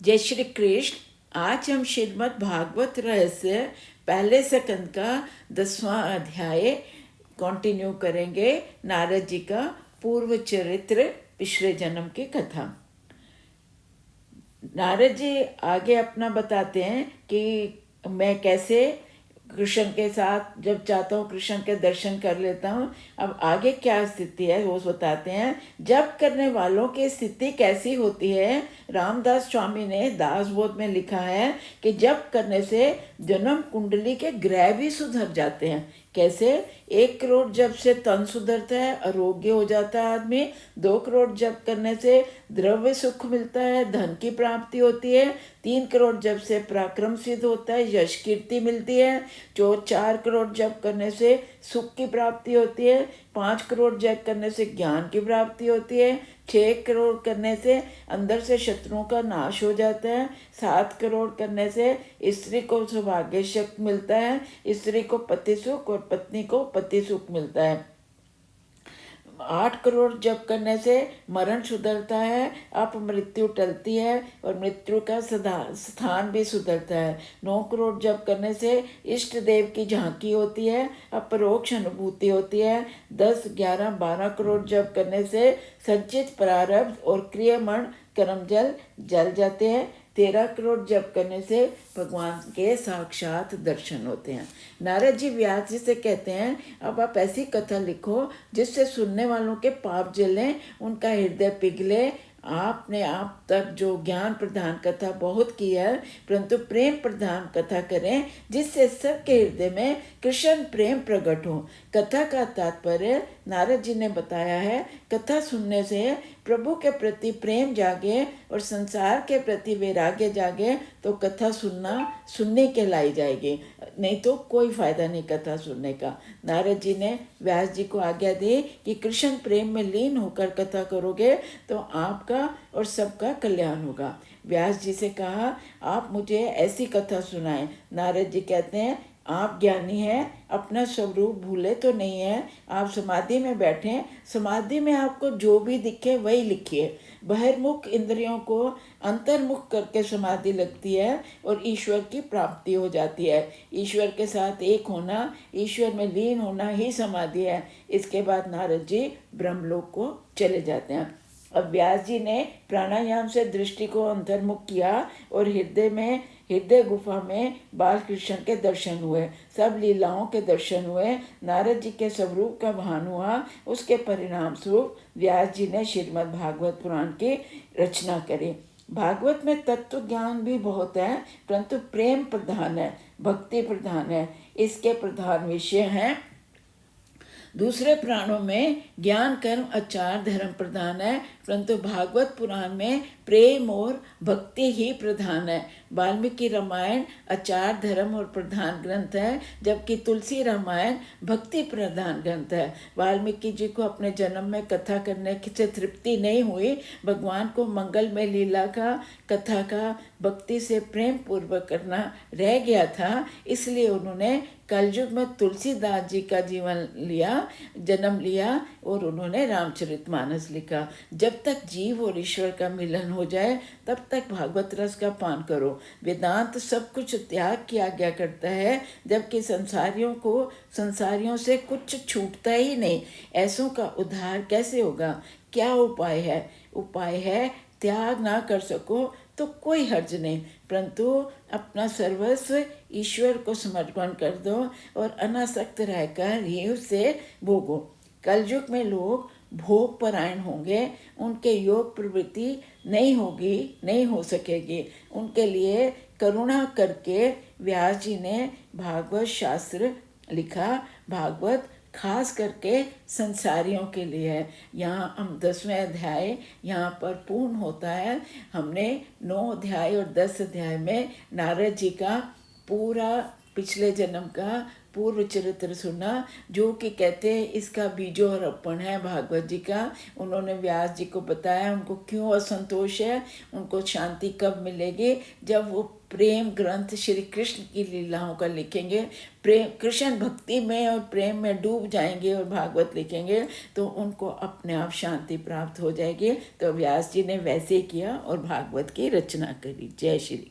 जय श्री कृष्ण। आज हम श्रीमद् भागवत रहस्य पहले स्कंद का 10वां अध्याय कंटिन्यू करेंगे। नारद जी का पूर्व चरित्र, पिछले जन्म की कथा। नारद जी आगे अपना बताते हैं कि मैं कैसे कृष्ण के साथ जब चाहता हूँ कृष्ण के दर्शन कर लेता हूँ। अब आगे क्या स्थिति है वो बताते हैं। जप करने वालों की स्थिति कैसी होती है। रामदास स्वामी ने दासबोध में लिखा है कि जप करने से जन्म कुंडली के ग्रह भी सुधर जाते हैं। कैसे? 1 करोड़ जप से तन सुधरता है, आरोग्य हो जाता है आदमी। 2 करोड़ जप करने से द्रव्य सुख मिलता है, धन की प्राप्ति होती है। 3 करोड़ जप से पराक्रम सिद्ध होता है, यश कीर्ति मिलती है। जो 4 करोड़ जप करने से सुख की प्राप्ति होती है। 5 करोड़ जप करने से ज्ञान की प्राप्ति होती है। 6 करोड़ करने से अंदर से शत्रुओं का नाश हो जाता है। 7 करोड़ करने से स्त्री को सौभाग्य शक्ति मिलता है, स्त्री को पति सुख और पत्नी को पति सुख मिलता है। 8 करोड़ जप करने से मरण सुधरता है, अपमृत्यु टलती है और मृत्यु का स्थान भी सुधरता है। 9 करोड़ जप करने से इष्ट देव की झांकी होती है, अपरोक्ष अनुभूति होती है। 10, 11, 12 करोड़ जप करने से संचित प्रारब्ध और क्रियमण कर्म जल जाते हैं। 13 करोड़ जप करने से भगवान के साक्षात दर्शन होते हैं। नारद जी व्यास जी से कहते हैं, अब आप ऐसी कथा लिखो जिससे सुनने वालों के पाप जलें, उनका हृदय पिघले। आपने आप तक जो ज्ञान प्रधान कथा बहुत की है, परंतु प्रेम प्रधान कथा करें जिससे सबके हृदय में कृष्ण प्रेम प्रकट हो। कथा का तात्पर्य नारद जी ने बताया है, कथा सुनने से प्रभु के प्रति प्रेम जागे और संसार के प्रति वैराग्य जागे तो कथा सुनने के लाई जाएगी, नहीं तो कोई फायदा नहीं कथा सुनने का। नारद जी ने व्यास जी को आज्ञा दी कि कृष्ण प्रेम में लीन होकर कथा करोगे तो आपका और सबका कल्याण होगा। व्यास जी से कहा, आप मुझे ऐसी कथा सुनाएं। नारद जी कहते हैं, आप ज्ञानी हैं, अपना स्वरूप भूले तो नहीं है। आप समाधि में बैठें, समाधि में आपको जो भी दिखे वही लिखिए। बहिर्मुख इंद्रियों को अंतर्मुख करके समाधि लगती है और ईश्वर की प्राप्ति हो जाती है। ईश्वर के साथ एक होना, ईश्वर में लीन होना ही समाधि है। इसके बाद नारद जी ब्रह्मलोक को चले जाते हैं। अब व्यास जी ने प्राणायाम से दृष्टि को अंतर्मुख किया और हृदय गुफा में बाल कृष्ण के दर्शन हुए, सब लीलाओं के दर्शन हुए, नारद जी के स्वरूप का भान हुआ। उसके परिणाम स्वरूप व्यास जी ने श्रीमद् भागवत पुराण की रचना करी। भागवत में तत्व ज्ञान भी बहुत है, परंतु प्रेम प्रधान है, भक्ति प्रधान है। इसके प्रधान विषय हैं। दूसरे पुराणों में ज्ञान कर्म आचार धर्म प्रधान है, परंतु भागवत पुराण में प्रेम और भक्ति ही प्रधान है। वाल्मीकि रामायण आचार धर्म और प्रधान ग्रंथ है, जबकि तुलसी रामायण भक्ति प्रधान ग्रंथ है। वाल्मीकि जी को अपने जन्म में कथा करने से तृप्ति नहीं हुई, भगवान को मंगल में लीला का, कथा का भक्ति से प्रेम पूर्वक करना रह गया था, इसलिए उन्होंने कलयुग में तुलसीदास जी का जन्म लिया और उन्होंने रामचरितमानस लिखा। जब तक जीव और ईश्वर का मिलन हो जाए तब तक भागवत रस का पान करो। वेदांत सब कुछ त्याग की आज्ञा करता है, जबकि संसारियों से कुछ छूटता ही नहीं। ऐसों का उद्धार कैसे होगा? क्या उपाय है? उपाय है, त्याग ना कर सको तो कोई हर्ज नहीं, परंतु अपना सर्वस्व ईश्वर को समर्पण कर दो और अनासक्त रहकर ही उसे भोगो। कलयुग में लोग भोग परायण होंगे, उनके योग प्रवृत्ति नहीं हो सकेगी। उनके लिए करुणा करके व्यास जी ने भागवत शास्त्र लिखा। भागवत खास करके संसारियों के लिए है। यहाँ हम 10वें अध्याय यहाँ पर पूर्ण होता है। हमने 9 अध्याय और 10 अध्याय में नारद जी का पूरा पिछले जन्म का पूर्व चरित्र सुना, जो कि कहते हैं इसका बीजोरोपण है भागवत जी का। उन्होंने व्यास जी को बताया उनको क्यों असंतोष है, उनको शांति कब मिलेगी, जब वो प्रेम ग्रंथ श्री कृष्ण की लीलाओं का लिखेंगे, प्रेम कृष्ण भक्ति में और प्रेम में डूब जाएंगे और भागवत लिखेंगे, तो उनको अपने आप शांति प्राप्त हो जाएगी। तो व्यास जी ने वैसे किया और भागवत की रचना करी। जय श्री